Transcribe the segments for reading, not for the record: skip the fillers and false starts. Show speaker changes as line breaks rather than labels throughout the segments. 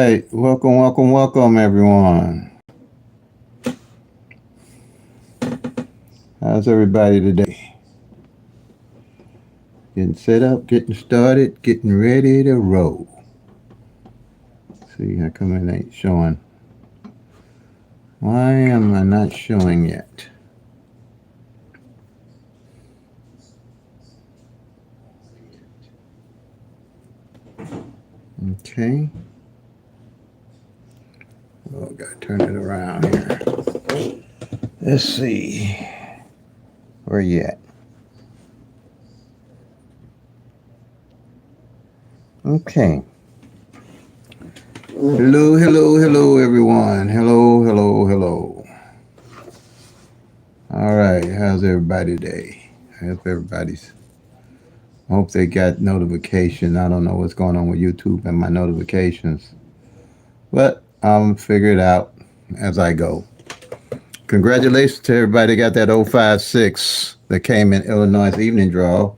right. Welcome, everyone. How's everybody today? Getting set up, getting started, getting ready to roll. See, how come it ain't showing? Why am I not showing yet? Okay. Oh, gotta turn it around here. Let's see. Where you at? Okay. Hello, everyone. Hello. All right. How's everybody today? I hope everybody's. I hope they got notification. I don't know what's going on with YouTube and my notifications, but I'll figure it out as I go. Congratulations to everybody that got that 056 that came in Illinois evening draw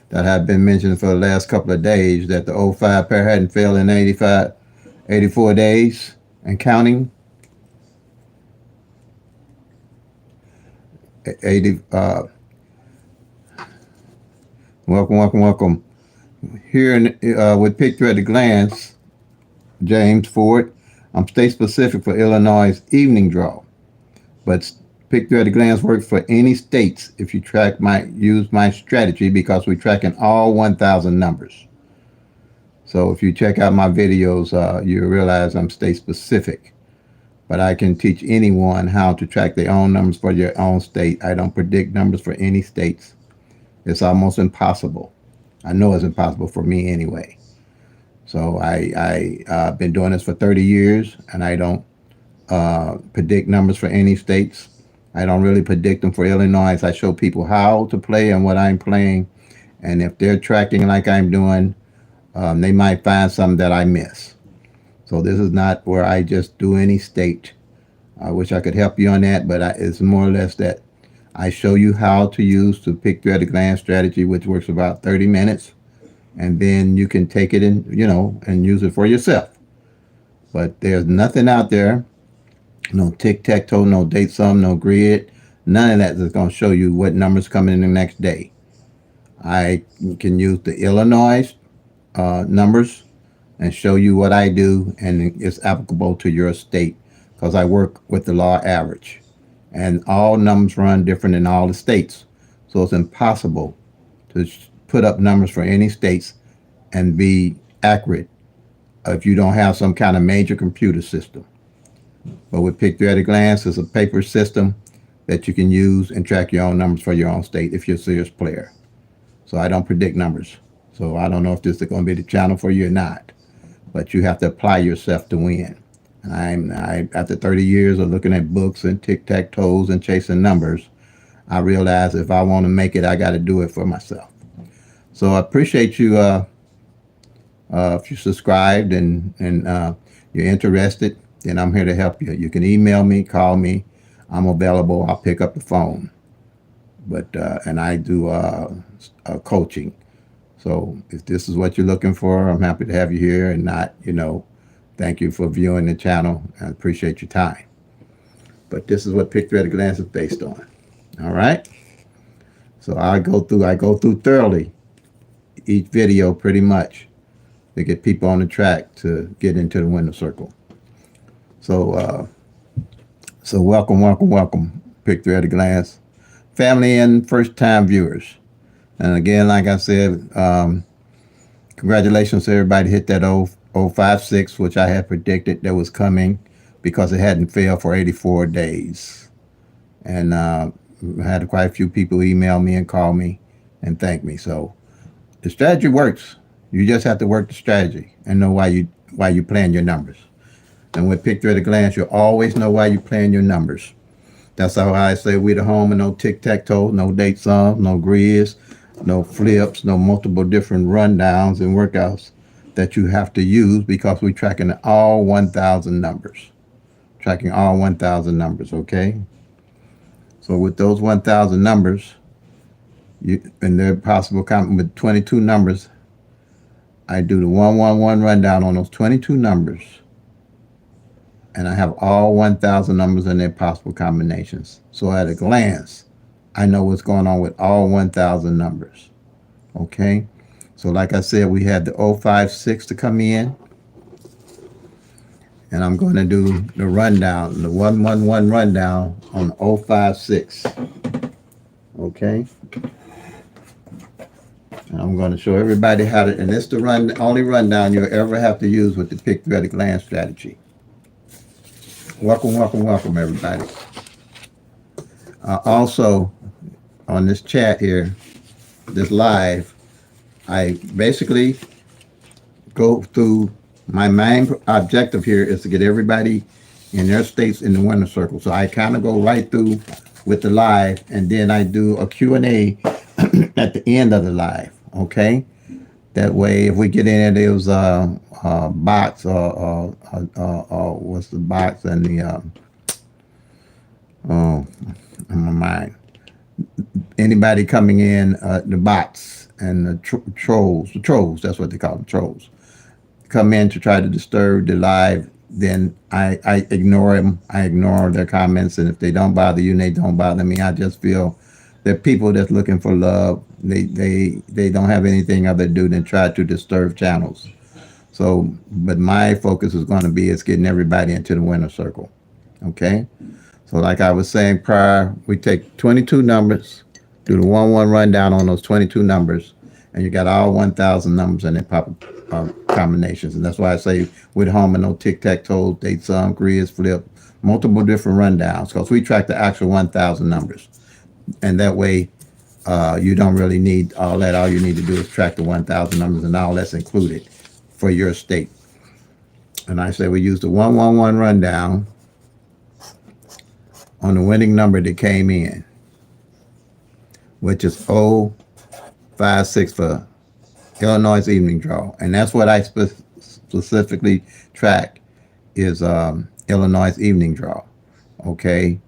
that had been mentioned for the last couple of days, that the 05 pair hadn't failed in 84 days and counting. 80. Welcome. Here with Picture at a Glance, James Ford. I'm state specific for Illinois evening draw, but Picture at a Glance works for any states if you use my strategy, because we're tracking all 1,000 numbers. So if you check out my videos, you realize I'm state specific, but I can teach anyone how to track their own numbers for your own state. I don't predict numbers for any states. It's almost impossible. I know it's impossible for me anyway. So I've been doing this for 30 years, and I don't predict numbers for any states. I don't really predict them for Illinois. I show people how to play and what I'm playing, and if they're tracking like I'm doing, they might find something that I miss. So this is not where I just do any state. I wish I could help you on that, but it's more or less that I show you how to use the Picture at a Glance strategy, which works about 30 minutes, and then you can take it and use it for yourself. But there's nothing out there, no tic-tac-toe, no date sum, no grid, none of that is going to show you what numbers coming in the next day. I can use the Illinois numbers and show you what I do, and it's applicable to your state because I work with the law average, and all numbers run different in all the states. So it's impossible to put up numbers for any states and be accurate if you don't have some kind of major computer system. But with Picture at a Glance, it's a paper system that you can use and track your own numbers for your own state if you're a serious player. So I don't predict numbers. So I don't know if this is going to be the channel for you or not. But you have to apply yourself to win. After 30 years of looking at books and tic-tac-toes and chasing numbers, I realized if I want to make it, I got to do it for myself. So I appreciate you if you subscribed and you're interested, then I'm here to help you. You can email me, call me. I'm available. I'll pick up the phone. But and I do coaching. So if this is what you're looking for, I'm happy to have you here. And not, thank you for viewing the channel. I appreciate your time. But this is what Picture at a Glance is based on. All right. So I go through thoroughly each video pretty much to get people on the track to get into the winner circle. So welcome, Picture at a Glance, family and first-time viewers. And again, like I said, congratulations to everybody hit that 056, which I had predicted that was coming because it hadn't failed for 84 days. And I had quite a few people email me and call me and thank me. So the strategy works. You just have to work the strategy and know why you plan your numbers. And with Picture at a Glance, you always know why you plan your numbers. That's how I say we the home, and no tic-tac-toe, no date sums, no grids, no flips, no multiple different rundowns and workouts that you have to use, because we're tracking all 1,000 numbers. Tracking all 1,000 numbers, okay? So with those 1,000 numbers, and they're possible with 22 numbers, I do the 111 rundown on those 22 numbers, and I have all 1,000 numbers and their possible combinations. So at a glance, I know what's going on with all 1,000 numbers. Okay? So like I said, we had the 056 to come in, and I'm going to do the rundown, the 111 rundown on 056. Okay? And I'm going to show everybody how to, and this is the only rundown you'll ever have to use with the pick through at a glance strategy. Welcome, welcome, welcome, everybody. Also, on this chat here, this live, I basically go through, my main objective here is to get everybody in their states in the winner circle. So I kind of go right through with the live, and then I do a Q&A at the end of the live, okay? That way, if we get in there, those bots, what's the bots and the, oh, in my mind. Anybody coming in, the bots and the trolls, that's what they call them, trolls, come in to try to disturb the live, then I ignore them. I ignore their comments, and if they don't bother you and they don't bother me, I just feel they're people that's looking for love. They don't have anything other to do than try to disturb channels. So, but my focus is going to be is getting everybody into the winner circle. Okay? So like I was saying prior, we take 22 numbers, do the 1-1 rundown on those 22 numbers, and you got all 1,000 numbers in their combinations. And that's why I say with home and no tic-tac-toe, date sum, grizz, flip, multiple different rundowns, because we track the actual 1,000 numbers. And that way, you don't really need all that. All you need to do is track the 1,000 numbers, and all that's included for your state. And I say we use the 111 rundown on the winning number that came in, which is 056 for Illinois evening draw. And that's what I specifically track is Illinois evening draw. Okay.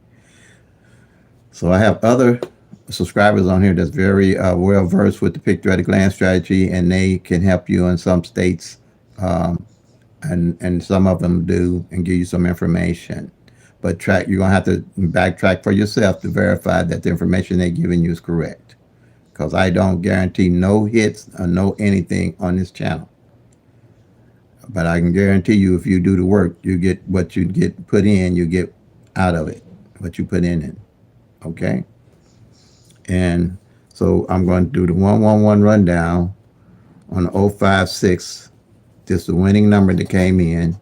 So I have other subscribers on here that's very well versed with the pick through at a glance strategy, and they can help you in some states, and some of them do, and give you some information. But you're gonna have to backtrack for yourself to verify that the information they're giving you is correct, because I don't guarantee no hits or no anything on this channel. But I can guarantee you, if you do the work, you get what you get put in, you get out of it what you put in it. Okay. And so I'm going to do the 111 rundown on the 056, just the winning number that came in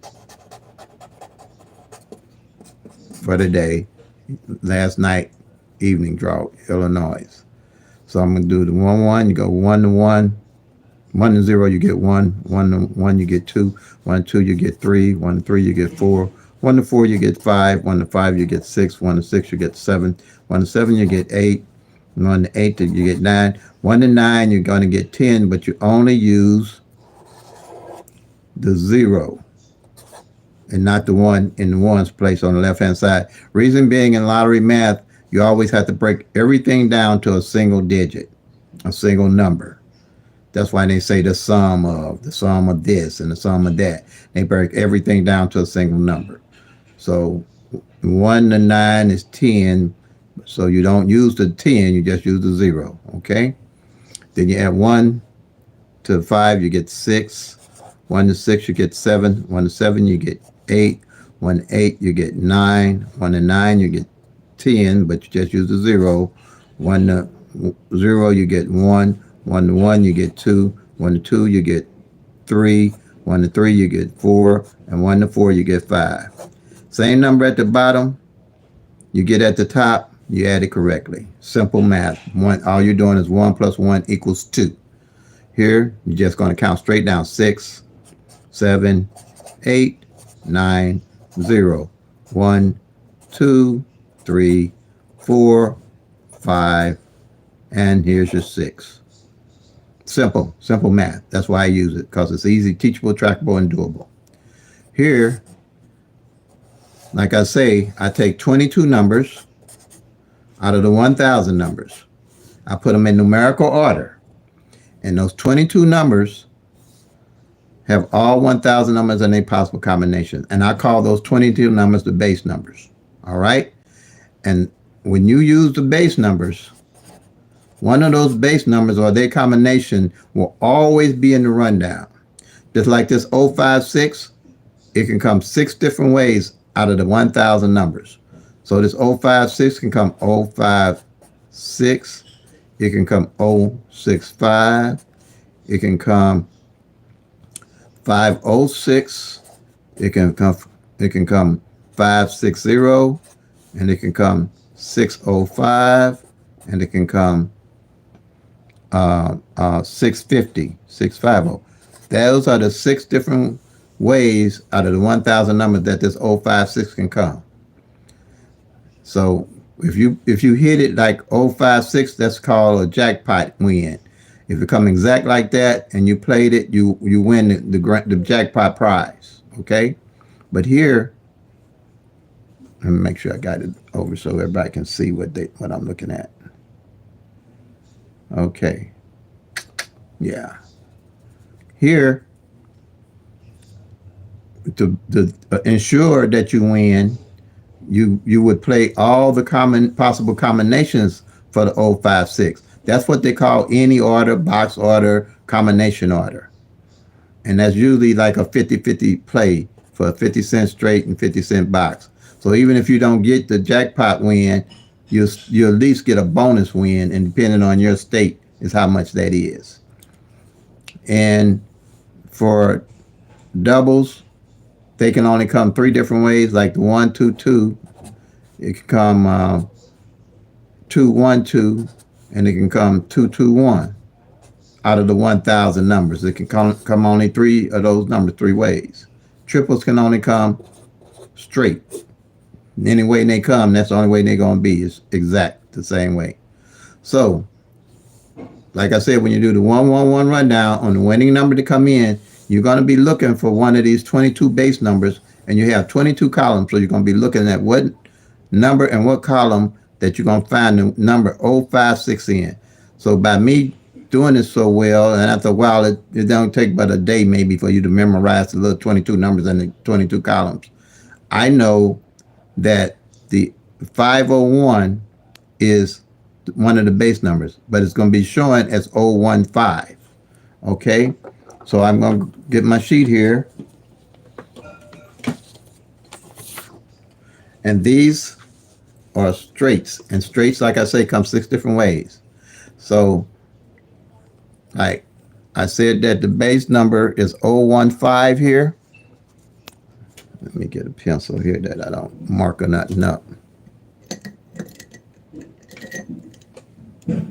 for the day, last night, evening draw, Illinois. So I'm going to do the 1-1, you go 1 to 1, 1 to 0, you get 1, 1 to 1, you get 2, 1 to 2, you get 3, 1 to 3, you get 4, 1 to 4, you get 5, 1 to 5, you get 6, 1 to 6, you get 7, 1 to 7, you get 8, 1 to 8, you get 9, 1 to 9, you're going to get 10, but you only use the 0 and not the 1 in the ones place on the left-hand side. Reason being, in lottery math, you always have to break everything down to a single digit, a single number. That's why they say the sum of this and the sum of that. They break everything down to a single number. So 1 to 9 is 10. So you don't use the 10, you just use the 0. Okay. Then you add 1 to 5, you get 6. 1 to 6, you get 7. 1 to 7, you get 8. 1 to 8, you get 9. 1 to 9, you get 10, but you just use the 0. 1 to 0, you get 1. 1 to 1, you get 2. 1 to 2, you get 3. 1 to 3, you get 4. And 1 to 4, you get 5. Same number at the bottom, you get at the top, you add it correctly. Simple math. All you're doing is 1 plus 1 equals 2. Here, you're just going to count straight down. 6, 7, 8, 9, 0. 1, 2, 3, 4, 5, and here's your 6. Simple math. That's why I use it, because it's easy, teachable, trackable, and doable. Here, like I say, I take 22 numbers out of the 1,000 numbers. I put them in numerical order. And those 22 numbers have all 1,000 numbers and their possible combinations. And I call those 22 numbers the base numbers. All right? And when you use the base numbers, one of those base numbers or their combination will always be in the rundown. Just like this 056, it can come 6 different ways out of the 1,000 numbers. So this 056 can come 056, it can come 065, it can come 506, it can come 560, and it can come 605, and it can come 650, 650. Those are the 6 different ways out of the 1,000 numbers that this 056 can come. So if you hit it like 056, that's called a jackpot win. If it come exact like that and you played it, you win the jackpot prize. Okay, but here, let me make sure I got it over so everybody can see what I'm looking at. Okay, yeah. Here, to ensure that you win, you would play all the possible combinations for the 056. That's what they call any order, box order, combination order. And that's usually like a 50-50 play for a 50-cent straight and 50-cent box. So even if you don't get the jackpot win, you at least get a bonus win, and depending on your state is how much that is. And for doubles, they can only come 3 different ways, like the 122. It can come 212, and it can come 221 out of the 1,000 numbers. It can come only 3 of those numbers 3 ways. Triples can only come straight. Any way they come, that's the only way they're going to be, is exact the same way. So, like I said, when you do the 111 rundown on the winning number to come in, you're going to be looking for one of these 22 base numbers, and you have 22 columns, so you're going to be looking at what number and what column that you're going to find the number 056 in. So by me doing this so well, and after a while, it don't take but a day maybe for you to memorize the little 22 numbers in the 22 columns. I know that the 501 is one of the base numbers, but it's going to be showing as 015. Okay, so I'm going to get my sheet here, and these are straights, and straights, like I say, come 6 different ways. So like I said, that the base number is 015 here. Let me get a pencil here that I don't mark or nothing up.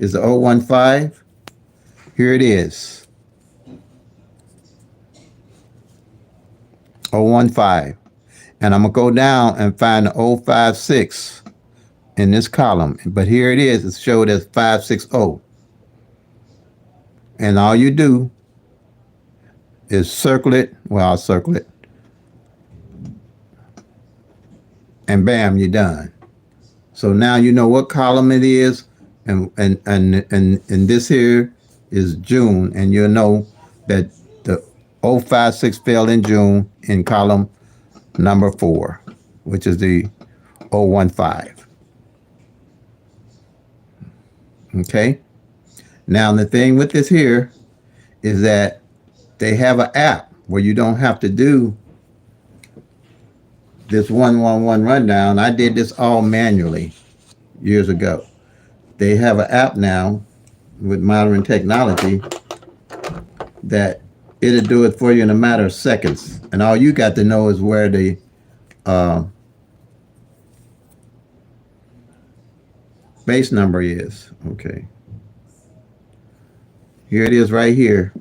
Is the 015? Here it is. 015. And I'm going to go down and find the 056 in this column. But here it is. It's showed as 560. And all you do is circle it. Well, I'll circle it. And bam, you're done. So now you know what column it is. And this here is June. And you'll know that the 056 fell in June in column number 4, which is the 015. Okay. Now the thing with this here is that they have an app where you don't have to do this 111 rundown. I did this all manually years ago. They have an app now with modern technology that it'll do it for you in a matter of seconds. And all you got to know is where the base number is. Okay. Here it is right here.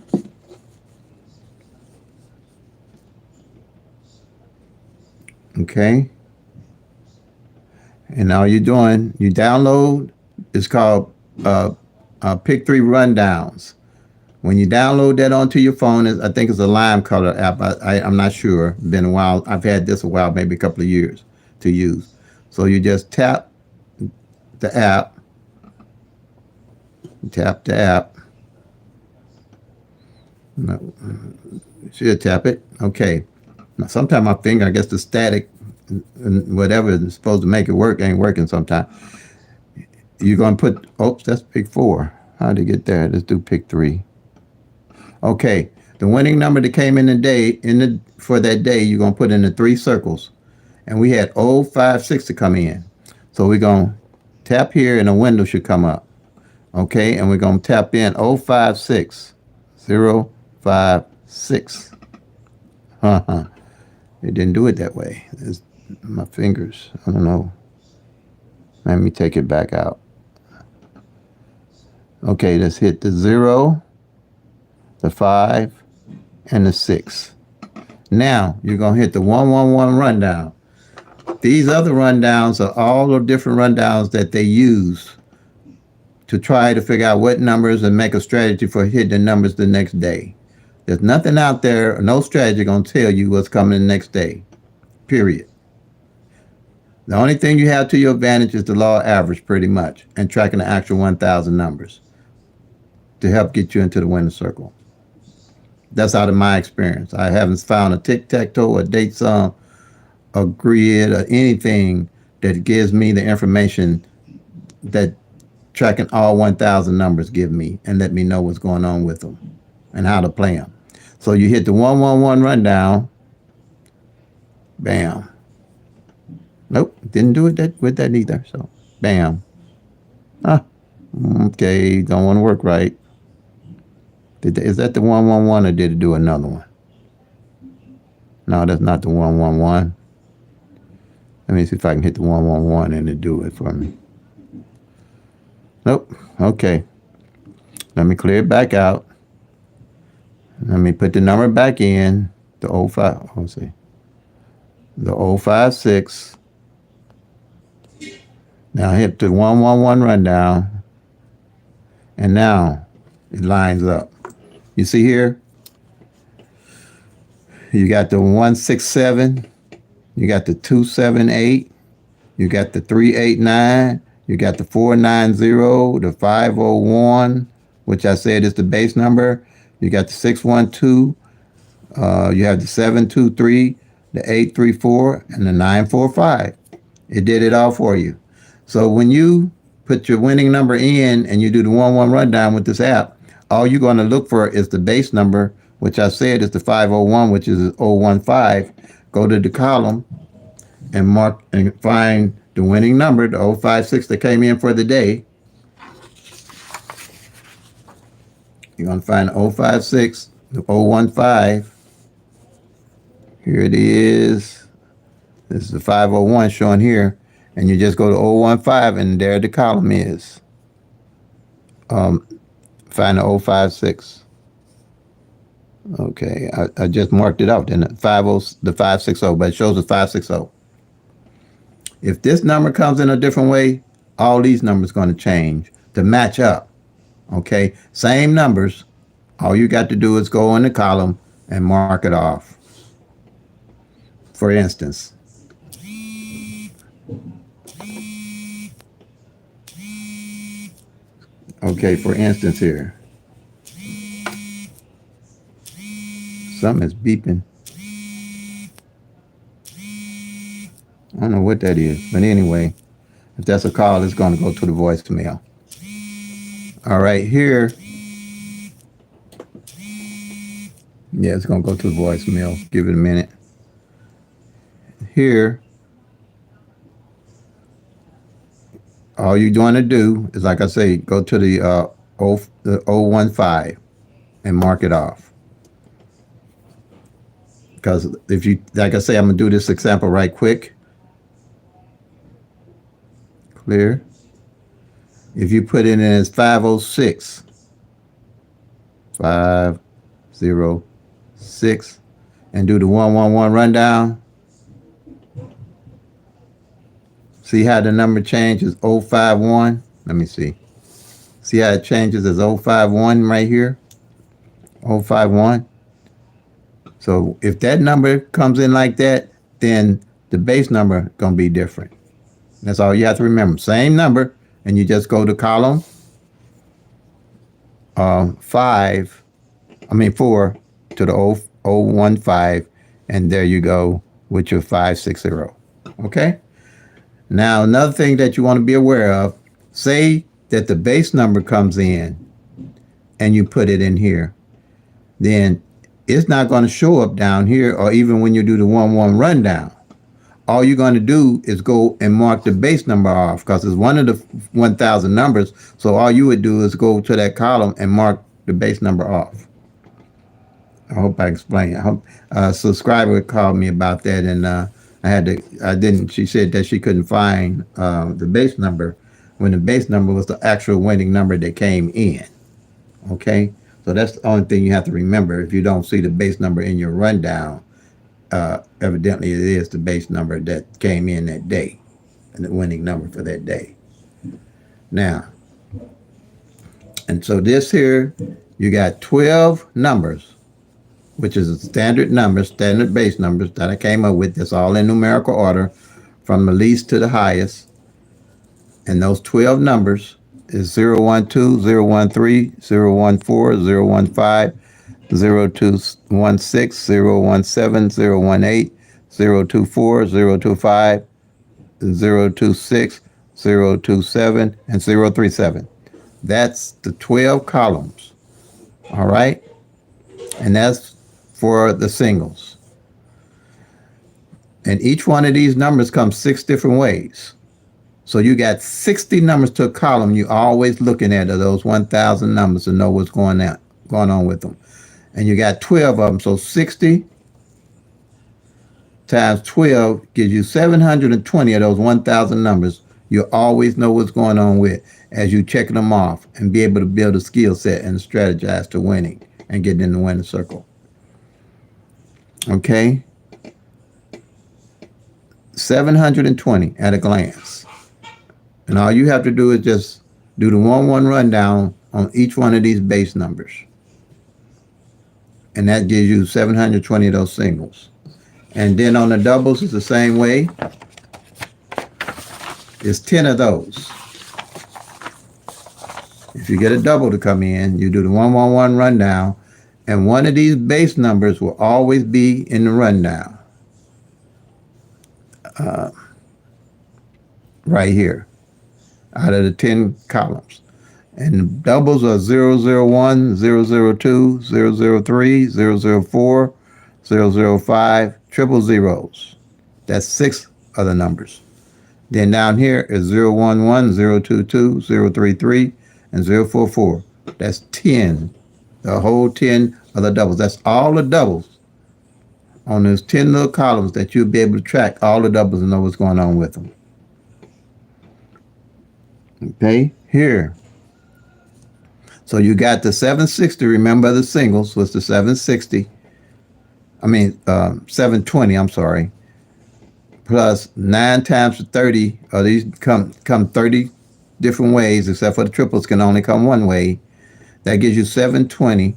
Okay. And all you're doing, you download, it's called Pick 3 Rundowns. When you download that onto your phone, I think it's a lime color app. I'm not sure. It's been a while. I've had this a while, maybe a couple of years to use. So you just tap the app. Tap the app. No, should tap it. Okay. Now, sometimes my finger, I guess the static and whatever is supposed to make it work ain't working sometimes. You're going to put, oops, that's pick 4. How to get there? Let's do pick 3. Okay. The winning number that came in the day, for that day, you're going to put in the 3 circles. And we had 056 to come in. So we're going to tap here and a window should come up. Okay. And we're going to tap in 056. 056. It didn't do it that way. It's my fingers. I don't know. Let me take it back out. Okay, let's hit the 0, the 5, and the 6. Now, you're going to hit the 111 rundown. These other rundowns are all the different rundowns that they use to try to figure out what numbers and make a strategy for hitting the numbers the next day. There's nothing out there, no strategy going to tell you what's coming the next day, period. The only thing you have to your advantage is the law of average, pretty much, and tracking the actual 1,000 numbers to help get you into the winning circle. That's out of my experience. I haven't found a tic-tac-toe, a date sum, a grid, or anything that gives me the information that tracking all 1,000 numbers give me and let me know what's going on with them and how to play them. So you hit the 111 rundown. Bam. Nope, didn't do it with that either. So, bam. Okay, don't want to work right. Is that the 111 or did it do another one? No, that's not the 111. Let me see if I can hit the 111 and it do it for me. Nope. Okay. Let me clear it back out. Let me put the number back in. The 05. Let's see. The 056. Now hit the 111 rundown. And now it lines up. You see here? You got the 167. You got the 278. You got the 389. You got the 490, the 501, which I said is the base number. You got the 612. You have the 723, the 834, and the 945. It did it all for you. So when you put your winning number in and you do the 1-1 rundown with this app, all you're going to look for is the base number, which I said is the 501, which is 015. Go to the column and mark and find the winning number, the 056 that came in for the day. You're going to find the 056, the 015. Here it is. This is the 501 showing here. And you just go to 015 and there the column is. Find the 056. Okay, I just marked it out. Then the 560, but it shows the 560. If this number comes in a different way, all these numbers going to change to match up. Okay, same numbers. All you got to do is go in the column and mark it off. For instance, okay, for instance here. Something is beeping. I don't know what that is, but anyway, if that's a call, it's going to go to the voicemail. All right, here. Yeah, it's going to go to the voicemail. Give it a minute. Here, all you're going to do is, like I say, go to the 015 and mark it off. Because if you, like I say, I'm going to do this example right quick. Clear. If you put it in as 506, 506, and do the 111 rundown, see how the number changes 051? Let me see. See how it changes as 051 right here? 051. So if that number comes in like that, then the base number going to be different. That's all you have to remember. Same number, and you just go to column 5. 4 to the 015, and there you go with your 560. Okay? Now, another thing that you want to be aware of, say that the base number comes in and you put it in here, then it's not going to show up down here, or even when you do the 1-1 rundown. All you're going to do is go and mark the base number off, because it's one of the 1,000 numbers. So all you would do is go to that column and mark the base number off. I hope I explained. I hope a subscriber called me about that, and she said that she couldn't find the base number when the base number was the actual winning number that came in. Okay, so that's the only thing you have to remember. If you don't see the base number in your rundown, evidently it is the base number that came in that day, and the winning number for that day. Now, and so this here, you got 12 numbers, which is a standard number, standard base numbers that I came up with. That's all in numerical order from the least to the highest. And those 12 numbers is 012, 013, 014, 015, 0216, 017, 018, 024, 025, 026, 027, and 037. That's the 12 columns. All right? And that's for the singles. And each one of these numbers comes 6 different ways. So you got 60 numbers to a column. You're always looking at those 1,000 numbers to know what's going on with them. And you got 12 of them. So 60 times 12 gives you 720 of those 1,000 numbers. You always know what's going on with as you checking them off, and be able to build a skill set and strategize to winning and getting in the winning circle. Okay? 720 at a glance. And all you have to do is just do the 1-1 rundown on each one of these base numbers. And that gives you 720 of those singles. And then on the doubles, it's the same way. It's 10 of those. If you get a double to come in, you do the 1-1-1 rundown, and one of these base numbers will always be in the rundown. Right here, out of the 10 columns. And the doubles are 001, 002, 003, 004, 005, triple zeros. That's 6 other numbers. Then down here is 011, 022, 033, and 044. That's 10. The whole 10 of the doubles. That's all the doubles on those 10 little columns that you'll be able to track all the doubles and know what's going on with them. Okay, here. So you got the 760. Remember the singles was the 760. 720, I'm sorry. Plus 9 times 30, or these come 30 different ways, except for the triples can only come one way. That gives you 720.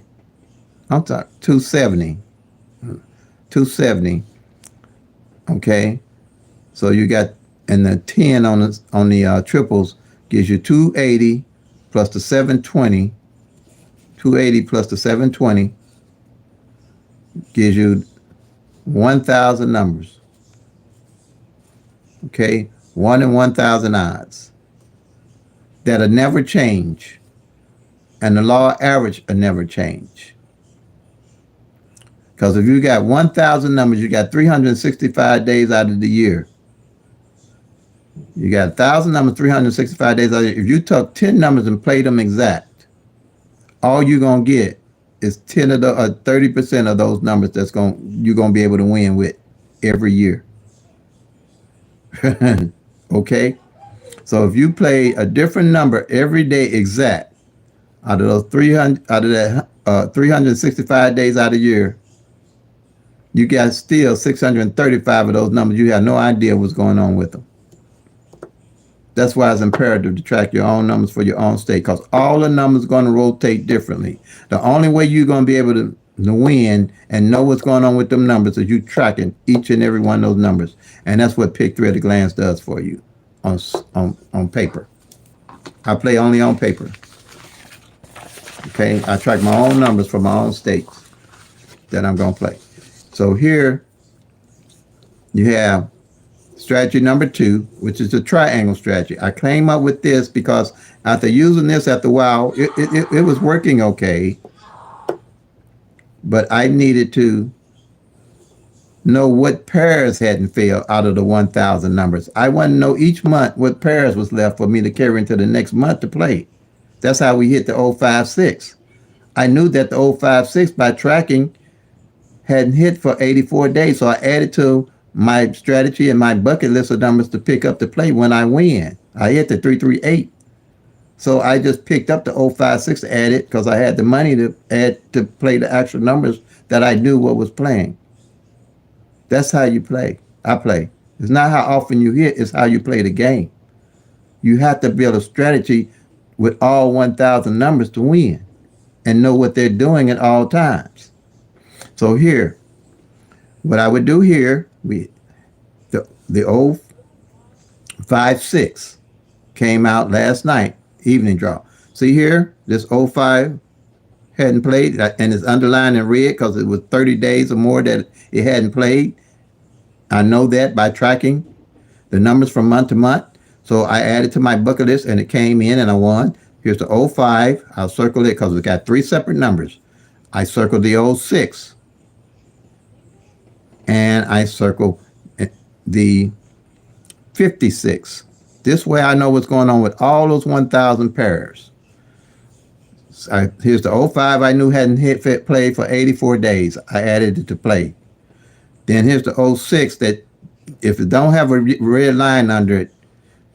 I'm sorry, 270. 270. Okay. So you got, and the 10 on the triples gives you 280 plus the 720. 280 plus the 720 gives you 1,000 numbers. Okay, 1 in 1,000 odds that'll never change, and the law average will never change. Because if you got 1,000 numbers, you got 365 days out of the year. You got 1,000 numbers, 365 days out of the year. If you took 10 numbers and played them exact, all you're gonna get is 10 of the 30% of those numbers you're gonna be able to win with every year. Okay, so if you play a different number every day exact out of those 365 days out of the year, you got still 635 of those numbers. You have no idea what's going on with them. That's why it's imperative to track your own numbers for your own state, because all the numbers are going to rotate differently. The only way you're going to be able to win and know what's going on with them numbers is you tracking each and every one of those numbers. And that's what Pick 3 at a Glance does for you on paper. I play only on paper. Okay, I track my own numbers for my own states that I'm going to play. So here you have strategy number 2, which is the triangle strategy. I came up with this because after using this after a while, it was working okay, but I needed to know what pairs hadn't failed out of the 1,000 numbers. I wanted to know each month what pairs was left for me to carry into the next month to play. That's how we hit the 056. I knew that the 056 by tracking hadn't hit for 84 days, so I added to my strategy and my bucket list of numbers to pick up to play when I win. I hit the 338. So I just picked up the 056 to add it because I had the money to add to play the actual numbers that I knew what was playing. That's how you play. I play. It's not how often you hit, it's how you play the game. You have to build a strategy with all 1,000 numbers to win and know what they're doing at all times. So here, what I would do here, the 056 came out last night, evening draw. See here, this 05 hadn't played, and it's underlined in red because it was 30 days or more that it hadn't played. I know that by tracking the numbers from month to month. So I added to my bucket list and it came in and I won. Here's the 05. I'll circle it because we got 3 separate numbers. I circled the 06. And I circle the 56. This way I know what's going on with all those 1,000 pairs. Here's the 05 I knew hadn't played for 84 days. I added it to play. Then here's the 06 that if it don't have a red line under it,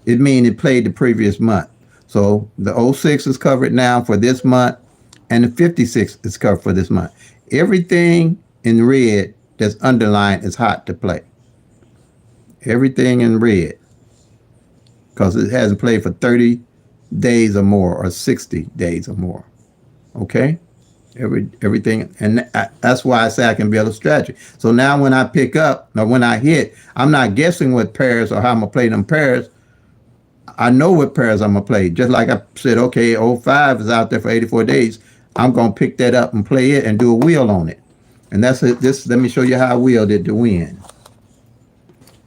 it means it played the previous month. So the 06 is covered now for this month, and the 56 is covered for this month. Everything in red that's underlined is hot to play. Everything in red, because it hasn't played for 30 days or more, or 60 days or more. Okay? Everything, and that's why I say I can build a strategy. So now when I pick up, or when I hit, I'm not guessing what pairs or how I'm going to play them pairs. I know what pairs I'm going to play. Just like I said, okay, 05 is out there for 84 days. I'm going to pick that up and play it and do a wheel on it. And that's it. Let me show you how I wheeled it to win.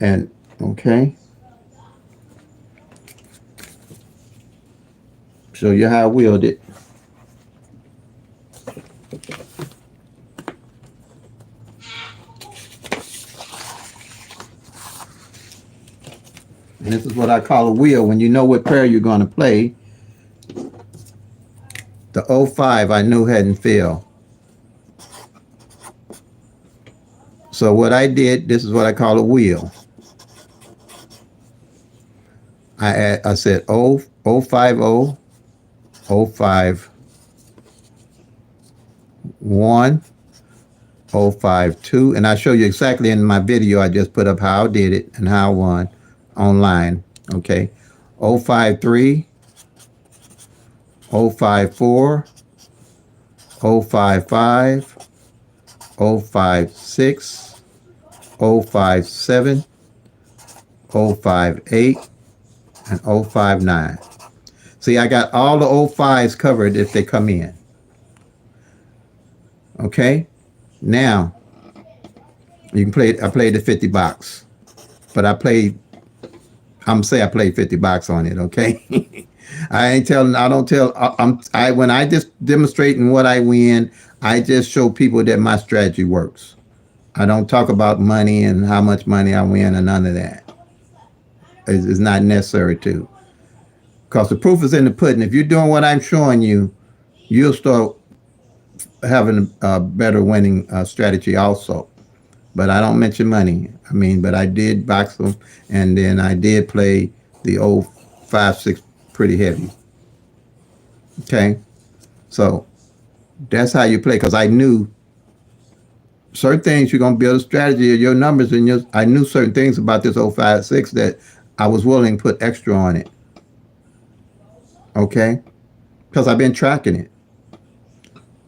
And, okay. Show you how I wheeled it. And this is what I call a wheel. When you know what pair you're going to play, the 05 I knew hadn't failed. So what I did, this is what I call a wheel. I said 050, 051, 052, and I show you exactly in my video I just put up how I did it and how I won online. Okay, 053, 054, 055, 056, 057, 058, and 059. See, I got all the 05s covered if they come in. Okay, now you can play. I played the 50 box, but I played 50 bucks on it. Okay. I don't tell. When I just demonstrating what I win, I just show people that my strategy works. I don't talk about money and how much money I win and none of that. It's not necessary to, because the proof is in the pudding. If you're doing what I'm showing you, you'll start having a better winning strategy also. But I don't mention money. But I did box them, and then I did play the 056 pretty heavy. Okay, so that's how you play. Because I knew certain things. You're gonna build a strategy of your numbers, and I knew certain things about this 056 that I was willing to put extra on it. Okay, because I've been tracking it.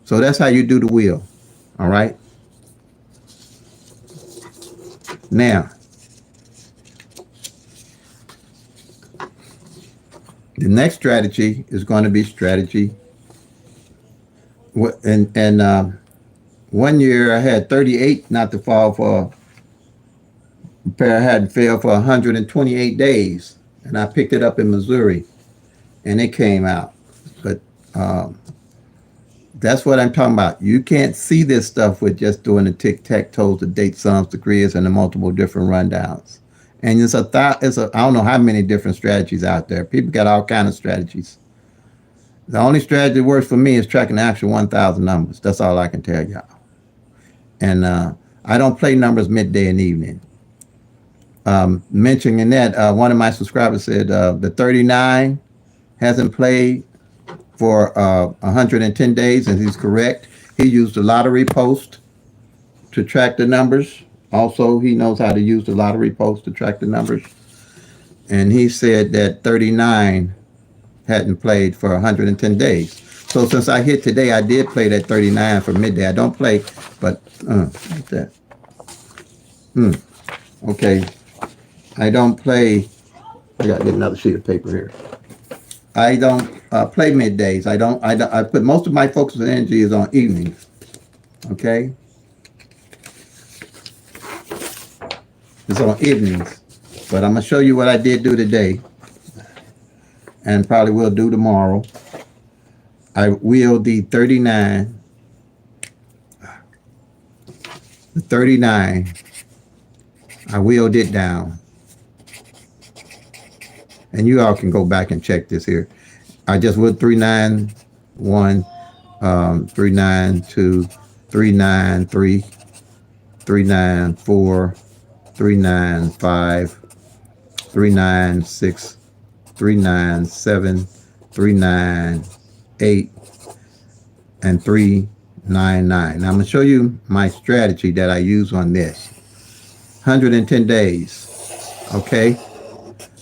So that's how you do the wheel. All right. Now, the next strategy is going to be strategy And one year I had 38 not to fall for a pair hadn't failed for 128 days, and I picked it up in Missouri, and it came out. But um, that's what I'm talking about. You can't see this stuff with just doing the tic-tac-toes, the date sums, the grids, and the multiple different rundowns. And I don't know how many different strategies out there. People got all kind of strategies. The only strategy that works for me is tracking the actual 1,000 numbers. That's all I can tell y'all. And I don't play numbers midday and evening. Mentioning that, one of my subscribers said the 39 hasn't played for 110 days, and he's correct. He used the lottery post to track the numbers. Also, he knows how to use the lottery post to track the numbers. And he said that 39 hadn't played for 110 days. So since I hit today, I did play that 39 for midday. I don't play, but what's that? Okay, I don't play. I got to get another sheet of paper here. I don't play middays. I put most of my focus and energy is on evenings. Okay, it's on evenings. But I'm gonna show you what I did do today, and probably will do tomorrow. I wheeled the 39. The 39. I wheeled it down. And you all can go back and check this here. I just went 391, 392, 393, 394, 395, 396, 397, 398, and 399. Now I'm going to show you my strategy that I use on this. 110 days. Okay.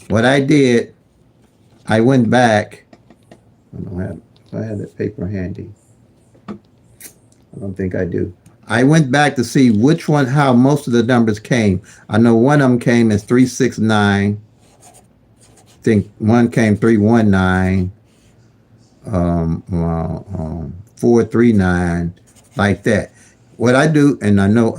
What I did, I went back. I have that paper handy. I don't think I do. I went back to see which one, how most of the numbers came. I know one of them came as 369. I think one came 319, 439, like that. What I do, and I know,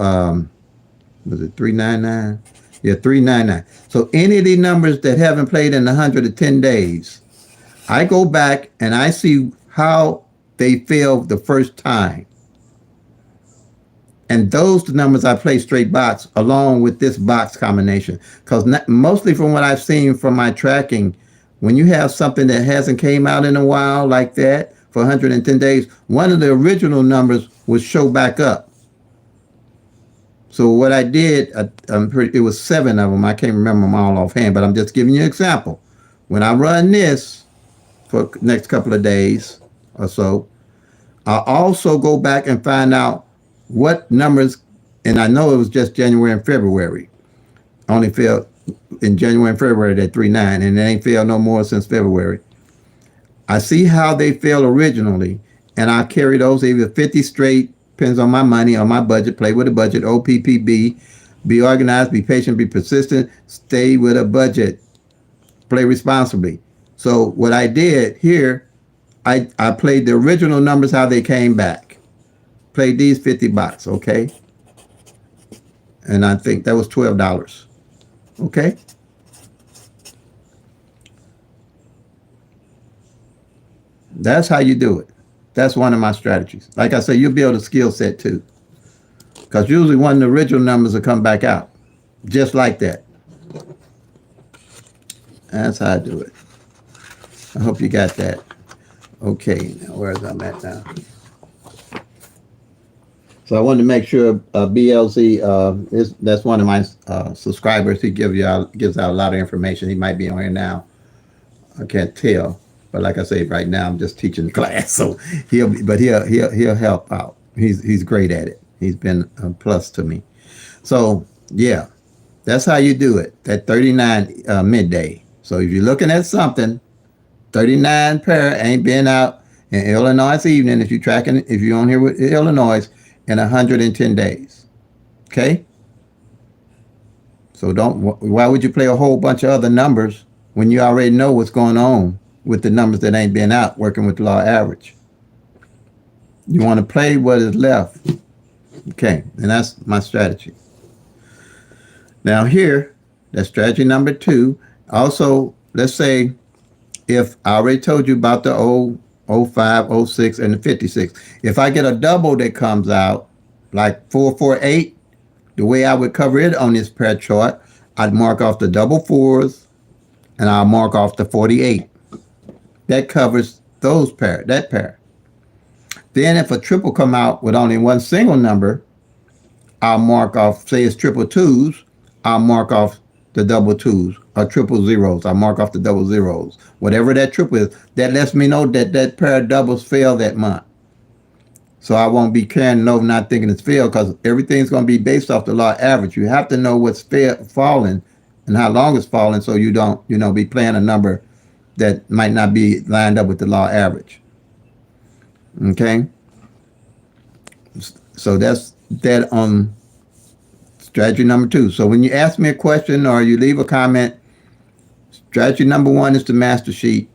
was it 399? Yeah, 399. So any of the numbers that haven't played in 110 days, I go back and I see how they failed the first time. And those the numbers I play straight box along with this box combination. Because mostly from what I've seen from my tracking, when you have something that hasn't came out in a while like that for 110 days, one of the original numbers would show back up. So what I did, it was 7 of them. I can't remember them all offhand, but I'm just giving you an example. When I run this for the next couple of days or so, I also go back and find out what numbers, and I know it was just January and February. Only failed in January and February that 39, and it ain't failed no more since February. I see how they failed originally, and I carry those either 50 straight, depends on my money, on my budget, play with a budget, OPPB, be organized, be patient, be persistent, stay with a budget, play responsibly. So what I did here, I played the original numbers, how they came back. Played these 50 bucks, okay? And I think that was $12, okay? That's how you do it. That's one of my strategies. Like I said, you'll build a skill set too. Because usually one of the original numbers will come back out. Just like that. That's how I do it. I hope you got that. Okay, now where's I'm at now? So I wanted to make sure BLZ that's one of my subscribers. He gives out a lot of information. He might be on here now. I can't tell, but like I say, right now I'm just teaching the class, so he'll help out. He's great at it. He's been a plus to me. So yeah, that's how you do it. That 39 midday. So if you're looking at something, 39 pair ain't been out in Illinois evening. If you're on here with Illinois in 110 days, okay? So why would you play a whole bunch of other numbers when you already know what's going on with the numbers that ain't been out working with the law average? You want to play what is left. Okay, and that's my strategy. Now here, that's strategy number 2. Also, let's say if I already told you about the 05, 06, and the 56. If I get a double that comes out, like 448, the way I would cover it on this pair chart, I'd mark off the double fours and I'll mark off the 48. That covers that pair. Then if a triple come out with only one single number, I'll mark off, say it's triple twos, I'll mark off the double twos, or triple zeros. I'll mark off the double zeros. Whatever that triple is, that lets me know that that pair of doubles fell that month. So I won't be carrying over not thinking it's failed, because everything's going to be based off the law average. You have to know what's falling and how long it's falling, so you don't, be playing a number that might not be lined up with the law average. Okay? So that's that on strategy number 2. So when you ask me a question or you leave a comment, strategy number 1 is the master sheet.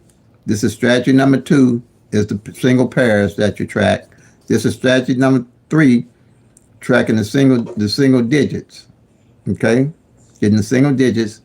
This is strategy number 2 is the single pairs that you track. This is strategy number 3, tracking the single digits. Okay? Getting the single digits.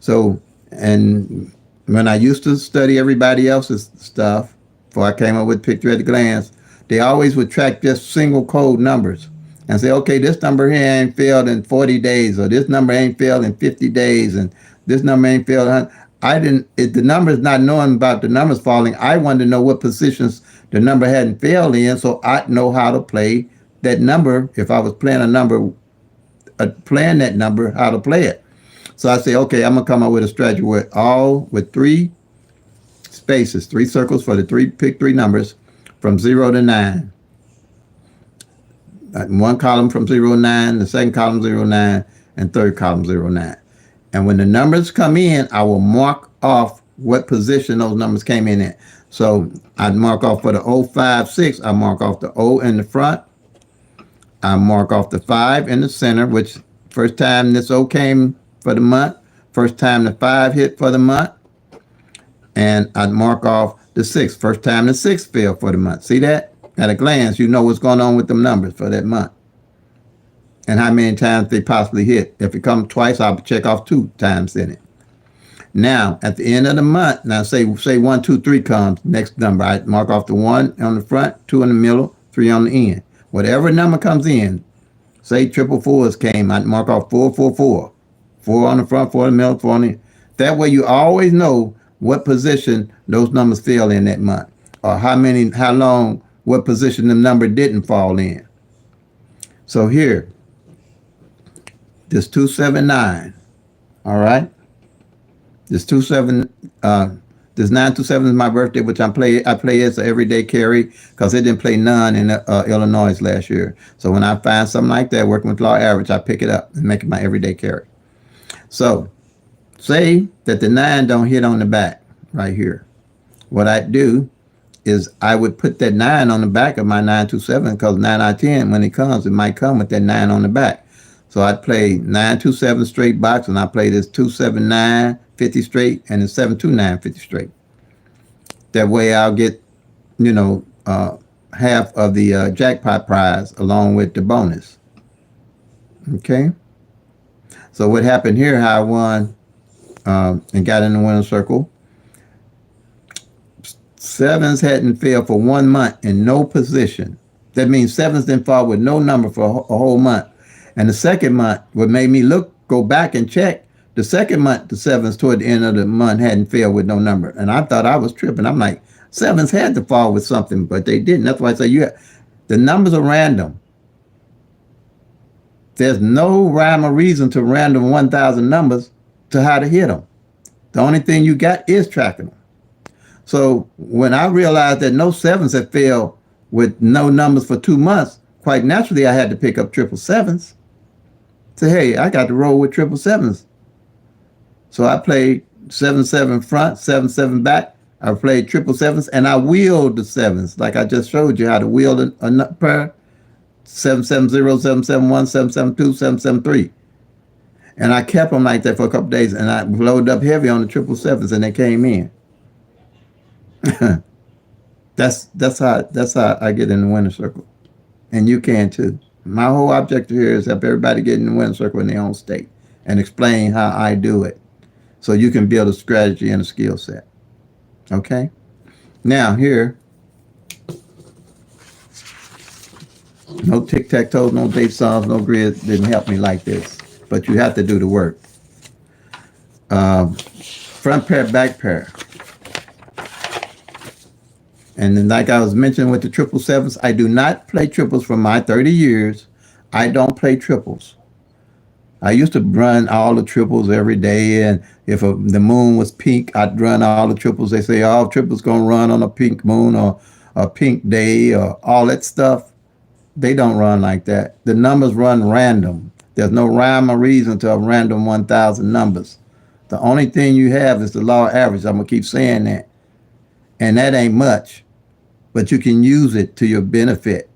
So, and when I used to study everybody else's stuff, before I came up with Picture at a Glance, they always would track just single code numbers and say, okay, this number here ain't failed in 40 days, or this number ain't failed in 50 days, and this number ain't failed. The number is not knowing about the numbers falling. I wanted to know what positions the number hadn't failed in, so I'd know how to play that number. If I was playing playing that number, how to play it. So I say, okay, I'm gonna come up with a strategy with 3 spaces, 3 circles for pick 3 numbers from 0 to 9. One column from 0 to 9, the second column 0 to 9, and third column 0 to 9. And when the numbers come in, I will mark off what position those numbers came in at. So I'd mark off for the 056, I mark off the O in the front. I mark off the 5 in the center, which first time this O came for the month, first time the 5 hit for the month. And I'd mark off the 6, first time the 6 fell for the month. See that? At a glance, you know what's going on with them numbers for that month and how many times they possibly hit. If it comes twice, I'll check off 2 times in it. Now, at the end of the month, now say 1, 2, 3 comes, next number, I mark off the 1 on the front, 2 in the middle, 3 on the end. Whatever number comes in, say triple fours came, I'd mark off 4, 4, 4. 4 on the front, 4 in the middle, 4 on the end. That way you always know what position those numbers fell in that month, or how long, what position the number didn't fall in. So here, this 279, all right? This 927 is my birthday, which I play as an everyday carry, because it didn't play none in Illinois last year. So when I find something like that, working with law average, I pick it up and make it my everyday carry. So say that the 9 don't hit on the back right here. What I do is I would put that 9 on the back of my 927, because 9 out of 10, when it comes, it might come with that 9 on the back. So I'd play 927 straight box, and I play this 279 50 straight and the 729 50 straight. That way I'll get, half of the jackpot prize along with the bonus. Okay. So what happened here, how I won and got in the winner's circle. 7s hadn't failed for 1 month in no position. That means 7s didn't fall with no number for a whole month. And the second month, what made me go back and check, the second month, the 7s toward the end of the month hadn't failed with no number. And I thought I was tripping. I'm like, 7s had to fall with something, but they didn't. That's why I say the numbers are random. There's no rhyme or reason to random 1,000 numbers to how to hit them. The only thing you got is tracking them. So when I realized that no 7s had failed with no numbers for 2 months, quite naturally I had to pick up 777s. Say, hey, I got to roll with 777s. So I played 7-7 front, 7-7 back. I played 777s, and I wheeled the 7s, like I just showed you how to wheel a pair. 770, 771, 772, 773. And I kept them like that for a couple days, and I loaded up heavy on the 777s, and they came in. That's how I get in the winner circle, and you can too. My whole objective here is help everybody get in the winner circle in their own state and explain how I do it, so you can build a strategy and a skill set. Okay. Now here, no tic tac toe, no date songs, no grid didn't help me like this, but you have to do the work. Front pair, back pair. And then, like I was mentioning with the triple sevens, I do not play triples for my 30 years. I don't play triples. I used to run all the triples every day, and if the moon was pink, I'd run all the triples. They say, "Oh, triples gonna run on a pink moon or a pink day or all that stuff." They don't run like that. The numbers run random. There's no rhyme or reason to a random 1,000 numbers. The only thing you have is the law of average. I'm gonna keep saying that, and that ain't much, but you can use it to your benefit.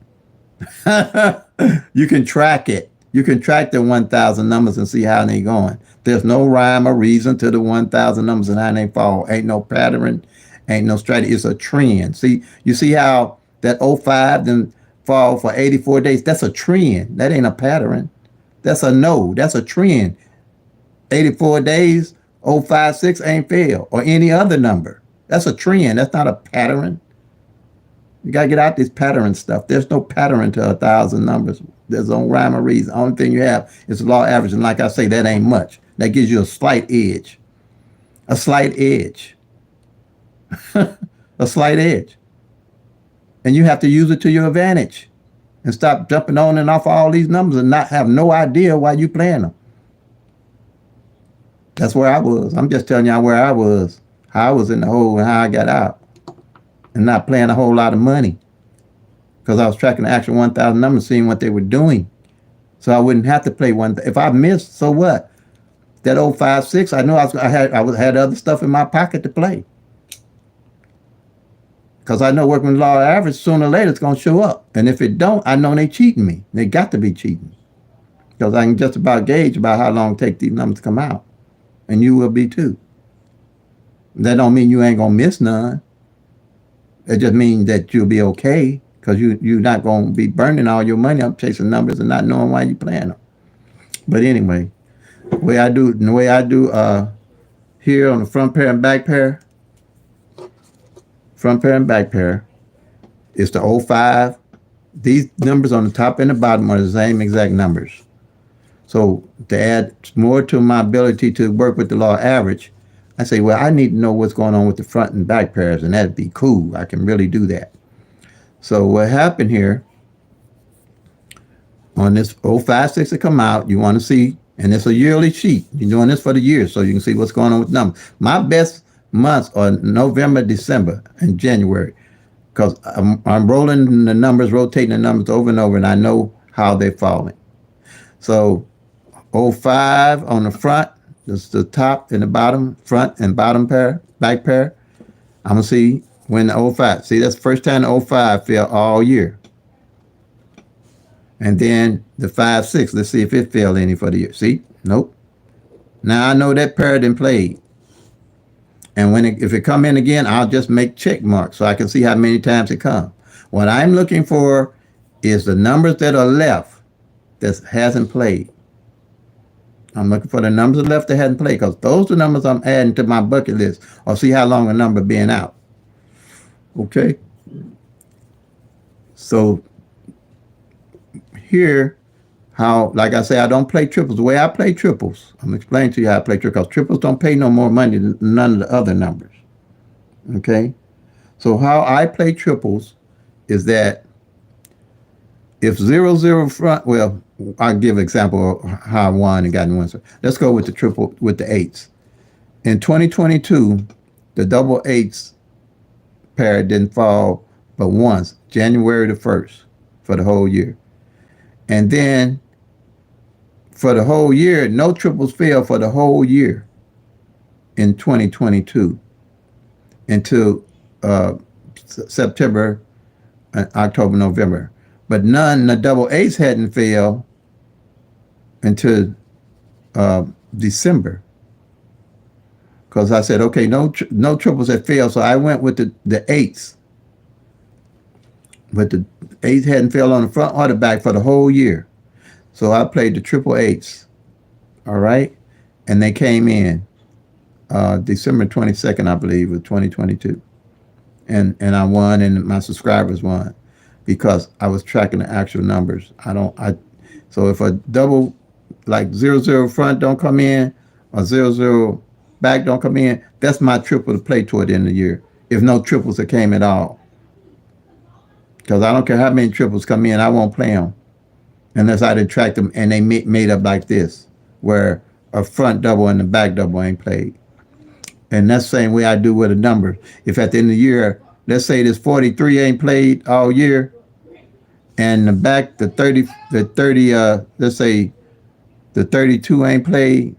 You can track it. You can track the 1,000 numbers and see how they going. There's no rhyme or reason to the 1,000 numbers and how they fall. Ain't no pattern, ain't no strategy. It's a trend. See, you see how that '05 then fall for 84 days? That's a trend. That ain't a pattern. That's a no. That's a trend. 84 days, '05, '06 ain't fail, or any other number. That's a trend. That's not a pattern. You gotta get out this pattern stuff. There's no pattern to 1,000 numbers. There's no rhyme or reason. The only thing you have is the law of average. And like I say, that ain't much. That gives you a slight edge. A slight edge. A slight edge. And you have to use it to your advantage. And stop jumping on and off all these numbers and not have no idea why you playing them. That's where I was. I'm just telling y'all where I was. How I was in the hole and how I got out. And not playing a whole lot of money. Because I was tracking the actual 1,000 numbers, seeing what they were doing. So I wouldn't have to play one. If I missed, so what? That '05, '06, I know I had other stuff in my pocket to play. Because I know working with law of average, sooner or later it's going to show up. And if it don't, I know they cheating me. They got to be cheating. Because I can just about gauge about how long it takes these numbers to come out. And you will be too. That don't mean you ain't going to miss none. It just means that you'll be okay. Because you're not going to be burning all your money up chasing numbers and not knowing why you're playing them. But anyway, the way I do here on the front pair and back pair, it's the '05. These numbers on the top and the bottom are the same exact numbers. So to add more to my ability to work with the law of average, I say, well, I need to know what's going on with the front and back pairs, and that'd be cool. I can really do that. So what happened here on this '05, '06 to come out, you want to see, and it's a yearly sheet. You're doing this for the year, so you can see what's going on with numbers. My best months are November, December, and January, because I'm rolling the numbers, rotating the numbers over and over, and I know how they're falling. So '05 on the front, this is the top and the bottom, front and bottom pair, back pair. I'm going to see when the '05. See, that's the first time the '05 fell all year. And then the 5, 6. Let's see if it fell any for the year. See? Nope. Now I know that pair didn't play. And if it come in again, I'll just make check marks so I can see how many times it come. What I'm looking for is the numbers that are left that hasn't played. I'm looking for the numbers that left that hadn't played, because those are the numbers I'm adding to my bucket list, or see how long a number being out. Okay. So here, how, like I say, I don't play triples. The way I play triples, I'm explaining to you how I play triples. Triples don't pay no more money than none of the other numbers. Okay. So how I play triples is that if 0, front, well, I'll give an example of how I won and got in one. Let's go with the triple, with the eights. In 2022, the double eights pair didn't fall but once, January the 1st, for the whole year. And then for the whole year, no triples fell for the whole year in 2022 until September, October, November. But the double eights hadn't failed until December. Because I said, okay, no triples had failed, so I went with the eights. but the eights hadn't fell on the front or the back for the whole year. So I played the triple eights, all right, and they came in December 22nd, I believe, of 2022, and I won, and my subscribers won because I was tracking the actual numbers. So if a double like 0-0 front don't come in or 0-0 back don't come in, that's my triple to play toward the end of the year. If no triples that came at all, because I don't care how many triples come in, I won't play them unless I didn't track them and they made up like this, where a front double and the back double ain't played. And that's the same way I do with a number. If at the end of the year, let's say this 43 ain't played all year, and the back, the 30, let's say the 32 ain't played,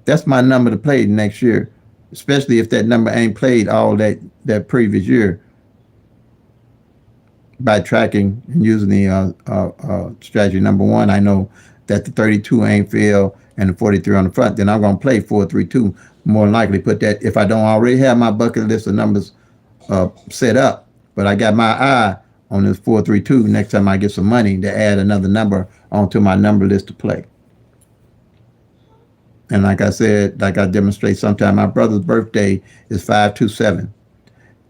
that's my number to play next year, especially if that number ain't played all that previous year. By tracking and using the strategy number one, I know that the 32 ain't filled and the 43 on the front, then I'm going to play 4-3-2. More than likely put that, if I don't already have my bucket list of numbers set up, but I got my eye on this 4-3-2, next time I get some money to add another number onto my number list to play. And like I said, like I demonstrate sometime, my brother's birthday is 527.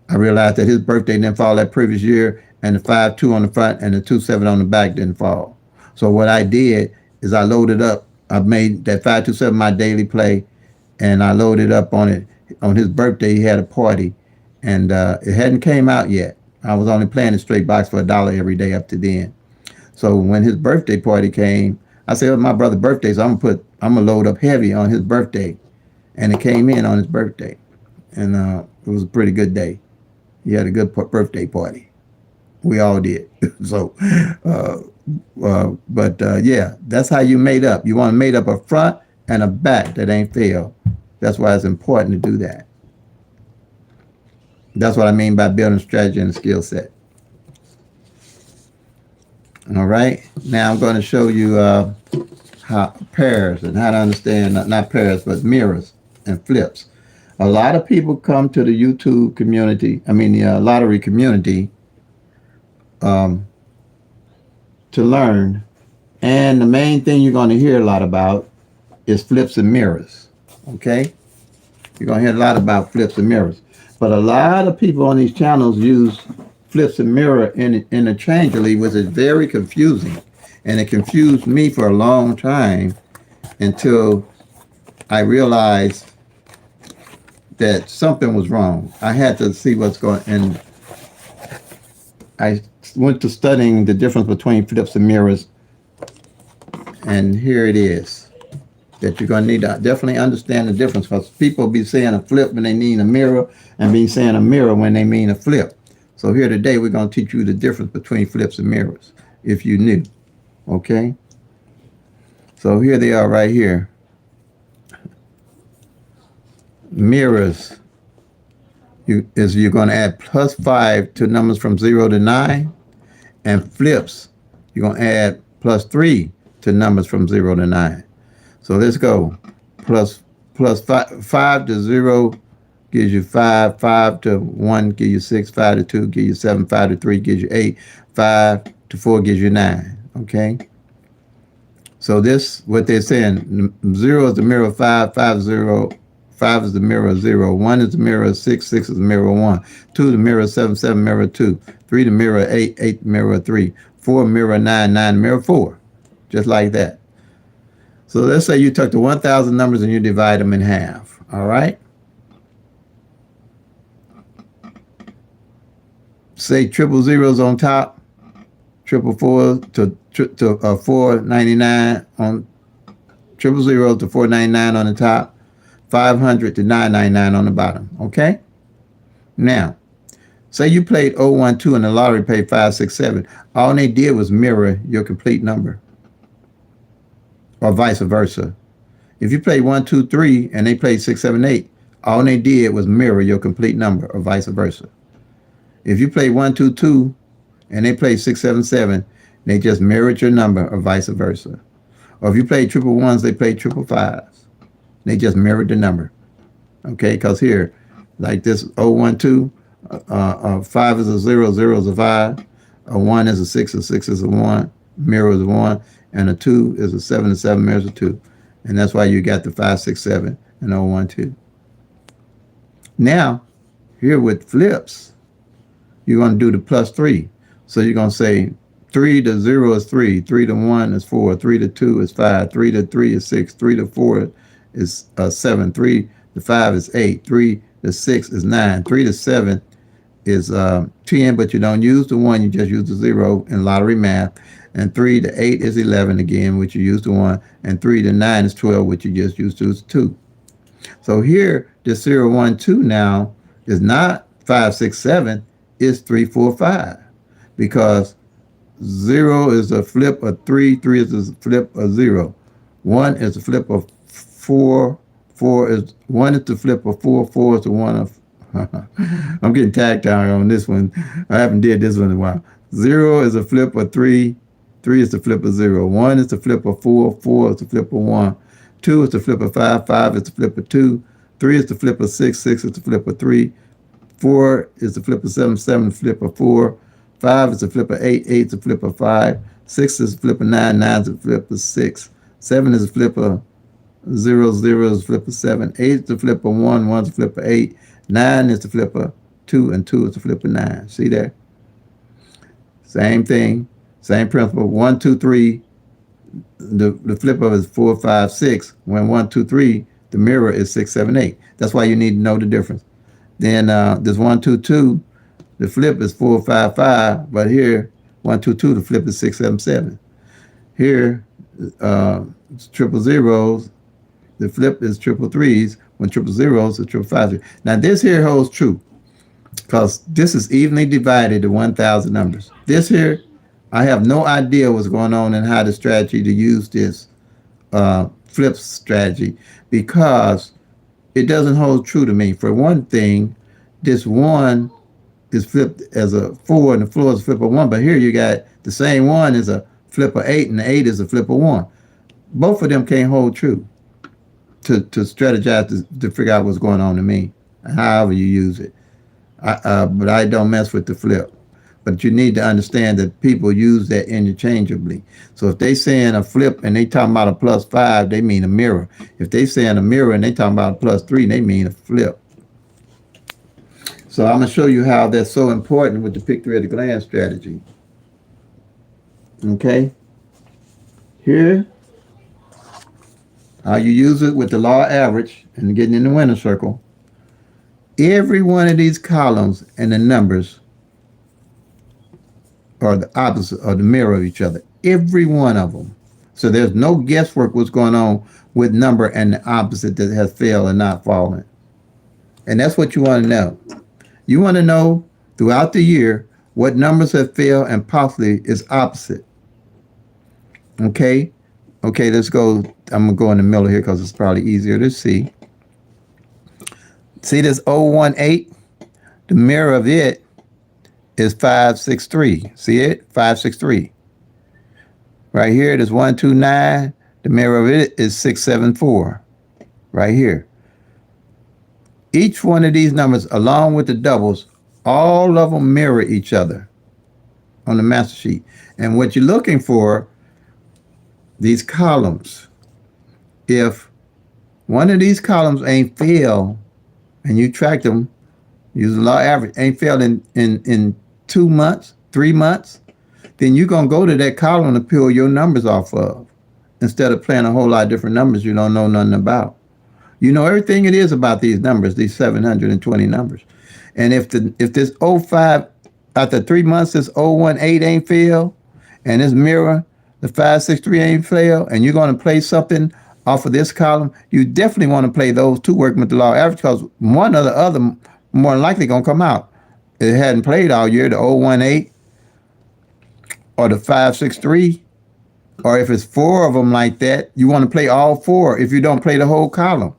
I realized that his birthday didn't fall that previous year, and the 5-2 on the front and the 2-7 on the back didn't fall. So what I did is I loaded up. I made that 5-2-7 my daily play, and I loaded up on it. On his birthday, he had a party, and it hadn't came out yet. I was only playing the straight box for $1 every day up to then. So when his birthday party came, I said, "It was my brother's birthday, so I'm gonna load up heavy on his birthday," and it came in on his birthday, and it was a pretty good day. He had a good birthday party. We all did. So, yeah, that's how you made up. You want to made up a front and a back that ain't failed. That's why it's important to do that. That's what I mean by building strategy and skill set. All right. Now I'm going to show you how pairs and how to understand, not pairs, but mirrors and flips. A lot of people come to the YouTube community, the lottery community, to learn. And the main thing you're going to hear a lot about is flips and mirrors. Okay? You're going to hear a lot about flips and mirrors. But a lot of people on these channels use flips and mirror interchangeably, which is very confusing. And it confused me for a long time until I realized that something was wrong. I had to see what's going on. And I went to studying the difference between flips and mirrors. And here it is. That you're going to need to definitely understand the difference, because people be saying a flip when they mean a mirror and be saying a mirror when they mean a flip. So here today, we're going to teach you the difference between flips and mirrors, if you knew. Okay? So here they are right here. Mirrors you're going to add +5 to numbers from 0 to 9. And flips, you're going to add +3 to numbers from 0 to 9. So let's go. Plus 5 to 0 gives you 5. 5 to 1 gives you 6. 5 to 2 gives you 7. 5 to 3 gives you 8. 5 to 4 gives you 9. Okay? So this, what they're saying, 0 is the mirror of 5. 5 is 0. 5 is the mirror of 0. 1 is the mirror of 6. 6 is the mirror of 1. 2 is the mirror of 7. 7 mirror of 2. 3 the mirror of 8. 8 mirror of 3. 4 mirror of 9. 9 mirror of 4. Just like that. So let's say you took the 1,000 numbers and you divide them in half. All right? Say triple zeros on top, triple four to 499 on triple zero to 499 on the top, 500 to 999 on the bottom. Okay? Now, say you played 012 and the lottery paid 567. All they did was mirror your complete number, or vice versa. If you played 1, 2, 3 and they played 6, 7, 8, all they did was mirror your complete number, or vice versa. If you played 1, 2, 2 and they played 6, 7, 7, they just mirrored your number, or vice versa. Or if you played triple ones, they played triple fives. They just mirrored the number. Okay, because here, like this 012, 5 is a 0, 0 is a 5. A 1 is a 6, a 6 is a 1, mirror is a 1, and a 2 is a 7, and 7 mirrors a 2. And that's why you got the 5, 6, 7, and 0, 1, 2. Now, here with flips, you're going to do the plus 3. So you're going to say 3 to 0 is 3, 3 to 1 is 4, 3 to 2 is 5, 3 to 3 is 6, 3 to 4 is 7, 3 to 5 is 8, 3 to 6 is 9, 3 to 7 is 10, but you don't use the 1, you just use the 0 in lottery math. And 3 to 8 is 11 again, which you use the 1. And 3 to 9 is 12, which you just use the 2. So here, this 0, 1, 2 now is not 5, 6, 7, it's 3, 4, 5. Because 0 is a flip of 3, 3 is a flip of 0. 1 is a flip of 4, 4 is 1 is the flip of 4, 4 is the one of I'm getting tagged down on this one. I haven't did this one in a while. 0 is a flip of 3, 3 is the flip of 0. 1 is the flip of 4, 4 is the flip of 1. 2 is the flip of 5, 5 is the flip of 2. 3 is the flip of 6, 6 is the flip of 3. 4 is the flip of 7, 7 is the flip of 4. 5 is the flip of 8, 8 is the flip of 5. 6 is the flip of 9, 9 is the flip of 6. 7 is the flip of 0, 0 is the flip of 7. 8 is the flip of 1, 1 is the flip of 8. 9 is the flip of 2, and 2 is the flip of 9. See there? Same thing, same principle. 1, 2, 3, the flip of it is 4, 5, 6. When 1, 2, 3, the mirror is 6, 7, 8. That's why you need to know the difference. Then this 1, 2, 2, the flip is 4, 5, 5, but here, 1, 2, 2, the flip is 6, 7, 7. Here, it's triple zeros, the flip is triple threes. When triple zeros is triple fives. Now this here holds true because this is evenly divided to 1,000 numbers. This here, I have no idea what's going on and how the strategy to use this flip strategy because it doesn't hold true to me. For one thing, this 1 is flipped as a 4 and the floor is a flip of 1, but here you got the same 1 is a flip of 8 and the 8 is a flip of 1. Both of them can't hold true. To strategize to figure out what's going on to me, however you use it. But I don't mess with the flip. But you need to understand that people use that interchangeably. So if they saying a flip and they talking about a plus 5, they mean a mirror. If they saying a mirror and they talking about a plus 3, they mean a flip. So I'm going to show you how that's so important with the pick 3 at a glance strategy. Okay? Here, how you use it with the law of average and getting in the winner circle. Every one of these columns and the numbers are the opposite or the mirror of each other. Every one of them. So there's no guesswork what's going on with number and the opposite that has failed and not fallen. And that's what you want to know. You want to know throughout the year what numbers have failed and possibly is opposite. Okay? Okay, let's go. I'm going to go in the middle here because it's probably easier to see. See this 018? The mirror of it is 563. See it? 563. Right here, there's 129. The mirror of it is 674. Right here. Each one of these numbers, along with the doubles, all of them mirror each other on the master sheet. And what you're looking for, these columns, if one of these columns ain't failed, and you track them, use the law of average, ain't failed in 2 months, 3 months, then you're going to go to that column to peel your numbers off of, instead of playing a whole lot of different numbers you don't know nothing about. You know everything it is about these numbers, these 720 numbers. And if this 05, after 3 months, this 018 ain't failed, and this mirror, the 563 ain't failed, and you're going to play something off of this column, you definitely want to play those two working with the law of average, because one or the other more than likely going to come out. It hadn't played all year, the 018 or the 563, or if it's 4 of them like that, you want to play all 4 if you don't play the whole column.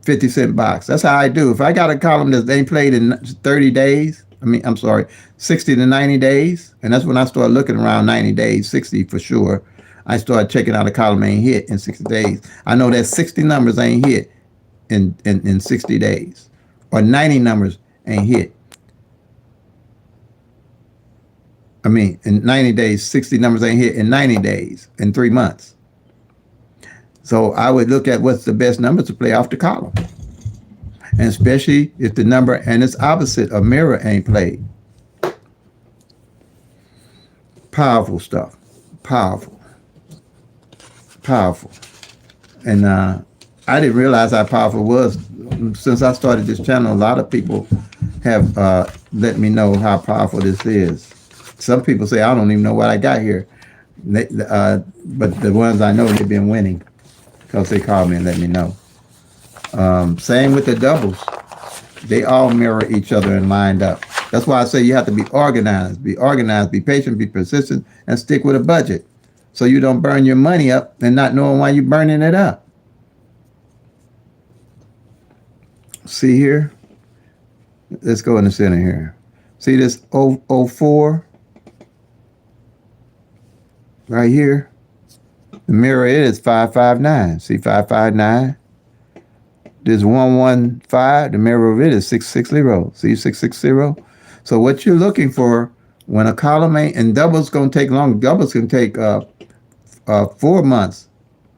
50-cent box. That's how I do. If I got a column that ain't played in 30 days, 60 to 90 days, and that's when I start looking around 90 days, 60 for sure. I start checking out a column ain't hit in 60 days. I know that 60 numbers ain't hit in 60 days, or 90 numbers ain't hit. I mean, in 90 days, 60 numbers ain't hit in 90 days, in 3 months. So I would look at what's the best number to play off the column. And especially if the number and its opposite, a mirror, ain't played. Powerful stuff. Powerful. Powerful. And I didn't realize how powerful it was. Since I started this channel, a lot of people have let me know how powerful this is. Some people say, I don't even know what I got here. But the ones I know, they've been winning because they call me and let me know. Same with the doubles. They all mirror each other and lined up. That's why I say you have to be organized, be patient, be persistent, and stick with a budget so you don't burn your money up and not knowing why you're burning it up. See here? Let's go in the center here. See this 004 right here? The mirror is 559. See 559? This 115, the mirror of it is 660. See 660? So what you're looking for when a column ain't, and doubles gonna take long. Doubles can take 4 months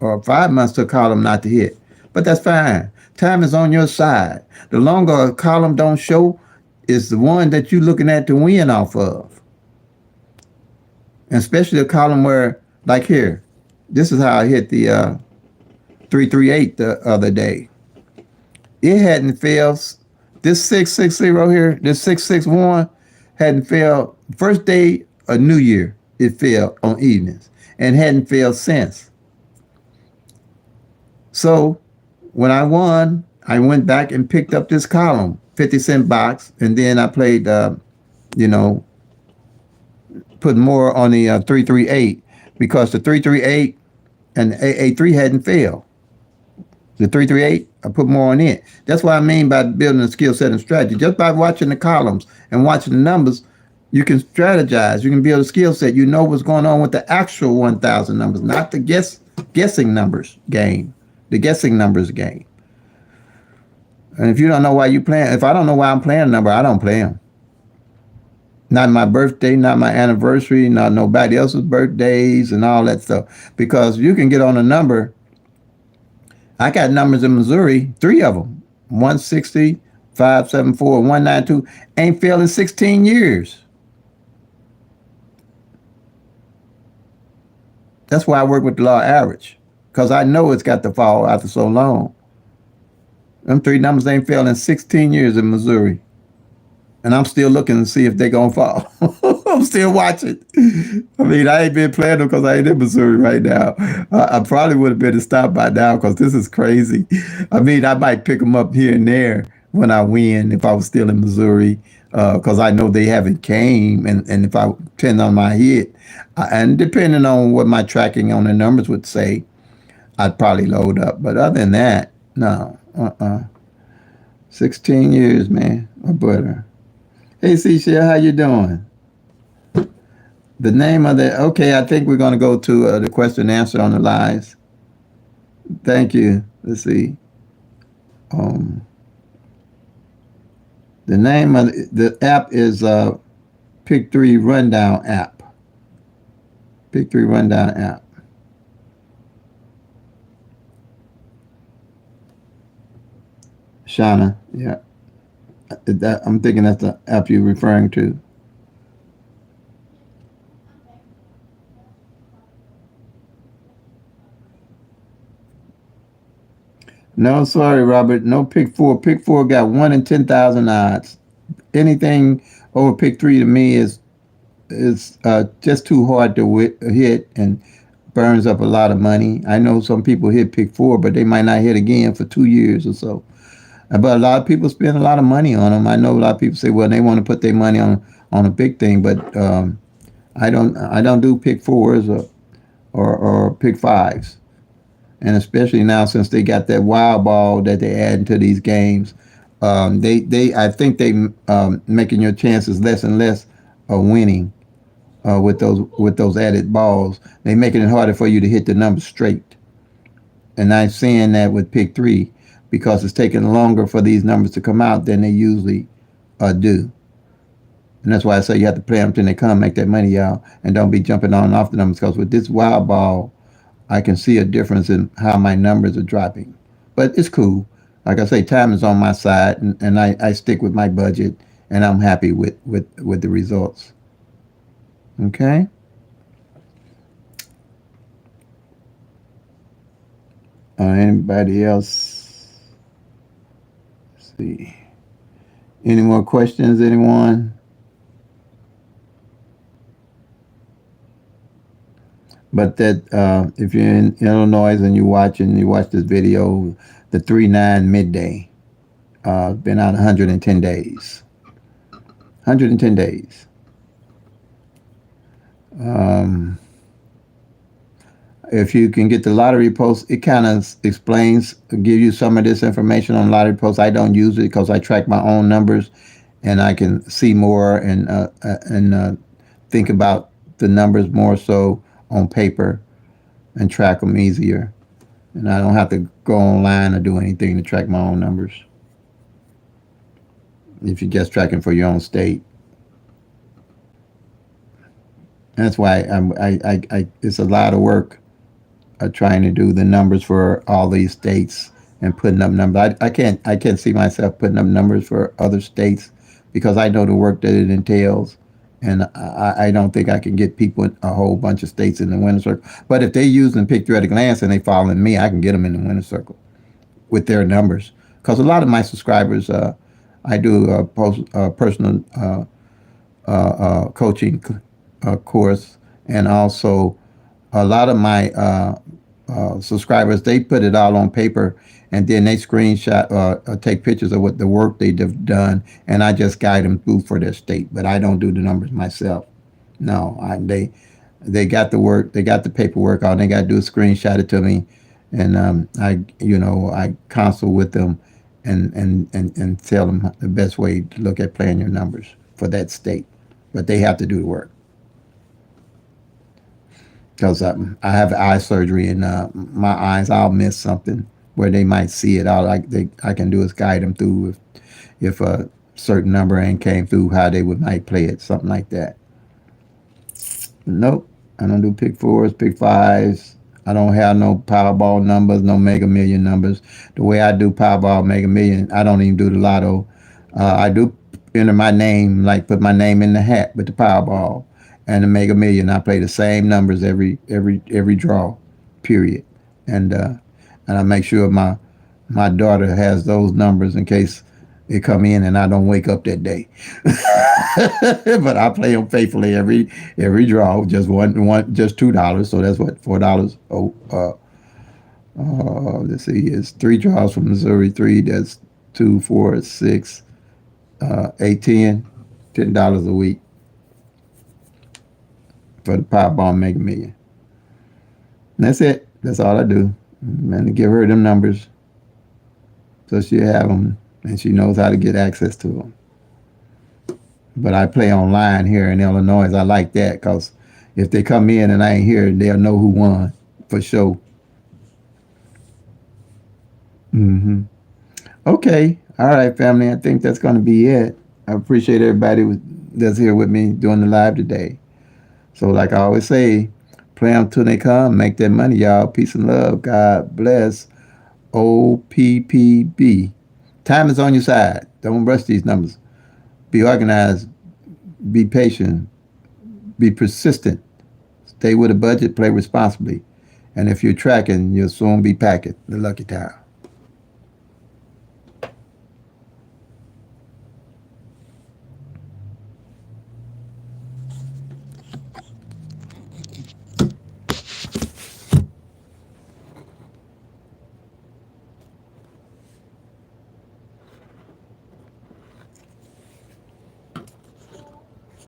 or 5 months to a column not to hit. But that's fine. Time is on your side. The longer a column don't show is the one that you're looking at to win off of. And especially a column where, like here, this is how I hit the 338 the other day. It hadn't failed. This 660 here, this 661 hadn't failed. First day of New Year, it failed on evenings and hadn't failed since. So when I won, I went back and picked up this column, 50-cent box, and then I played, put more on the 338 because the 338 and AA3 hadn't failed. The 338, I put more on it. That's what I mean by building a skill set and strategy. Just by watching the columns and watching the numbers, you can strategize. You can build a skill set. You know what's going on with the actual 1,000 numbers, not the guessing numbers game. The guessing numbers game. And if you don't know why you playing, if I don't know why I'm playing a number, I don't play them. Not my birthday, not my anniversary, not nobody else's birthdays and all that stuff. Because you can get on a number. I got numbers in Missouri, 3 of them, 160, 574, 192, ain't failed in 16 years. That's why I work with the law average, because I know it's got to fall after so long. Them 3 numbers ain't failed in 16 years in Missouri. And I'm still looking to see if they're going to fall. I'm still watching. I mean, I ain't been playing them because I ain't in Missouri right now. I probably would have been stopped by now because this is crazy. I mean, I might pick them up here and there when I win if I was still in Missouri because I know they haven't came. And if I depend on my hit, and depending on what my tracking on the numbers would say, I'd probably load up. But other than that, no. 16 years, man. My brother. Hey, Cecil, how you doing? The name of the, okay, I think we're going to go to the question and answer on the lives. Thank you. Let's see. The name of the app is Pick3 Rundown app. Pick3 Rundown app. Shauna, yeah. I'm thinking that's the app you're referring to. No, sorry, Robert. No pick 4. Pick 4 got 1 in 10,000 odds. Anything over pick 3 to me is just too hard to hit and burns up a lot of money. I know some people hit pick 4, but they might not hit again for 2 years or so. But a lot of people spend a lot of money on them. I know a lot of people say, well, they want to put their money on a big thing, but I don't do pick 4s or pick 5s. And especially now since they got that wild ball that they add into these games, I think they making your chances less and less of winning with those added balls. They making it harder for you to hit the numbers straight. And I'm seeing that with pick 3. Because it's taking longer for these numbers to come out than they usually do. And that's why I say you have to play them till they come, make that money, y'all. And don't be jumping on and off the numbers, because with this wild ball, I can see a difference in how my numbers are dropping. But it's cool. Like I say, time is on my side, and I stick with my budget, and I'm happy with the results. Okay? Anybody else? Let's see. Any more questions, anyone? But that if you're in Illinois and you watch this video, the 3-9 midday, been out 110 days. 110 days. Um, if you can get the lottery post, it kind of explains, give you some of this information on lottery post. I don't use it because I track my own numbers, and I can see more and think about the numbers more so on paper and track them easier. And I don't have to go online or do anything to track my own numbers. If you're just tracking for your own state, that's why it's a lot of work trying to do the numbers for all these states and putting up numbers. I can't see myself putting up numbers for other states because I know the work that it entails, and I don't think I can get people in a whole bunch of states in the winner circle. But if they using Picture at a Glance and they following me, I can get them in the winner circle with their numbers. Because a lot of my subscribers, I do a personal coaching course, and also a lot of my subscribers, they put it all on paper, and then they screenshot take pictures of what the work they've done, and I just guide them through for their state. But I don't do the numbers myself. No, they got the work, they got the paperwork. All they got to do is screenshot it to me, and I consult with them and tell them the best way to look at playing your numbers for that state. But they have to do the work because I have eye surgery, and my eyes, I'll miss something where they might see it. I can do is guide them through if a certain number ain't came through, how they might play it, something like that. Nope, I don't do pick fours, pick fives. I don't have no Powerball numbers, no Mega Million numbers. The way I do Powerball, Mega Million, I don't even do the Lotto. I do enter my name, like put my name in the hat with the Powerball and the Mega Million. I play the same numbers every draw, period. And I make sure my daughter has those numbers in case they come in and I don't wake up that day. But I play them faithfully every draw. Just just $2. So that's what, $4. Oh, let's see, it's 3 draws from Missouri. 3. That's 2, 4, 6, 8, 10. $10 a week for the Powerball Mega Million. And that's it. That's all I do. And to give her them numbers so she have them and she knows how to get access to them. But I play online here in Illinois. I like that because if they come in and I ain't here, they'll know who won for sure. Okay. All right, family. I think that's going to be it. I appreciate everybody that's here with me doing the live today. So like I always say, play them till they come. Make that money, y'all. Peace and love. God bless. OPPB. Time is on your side. Don't rush these numbers. Be organized. Be patient. Be persistent. Stay with a budget. Play responsibly. And if you're tracking, you'll soon be packing. The Lucky Tower.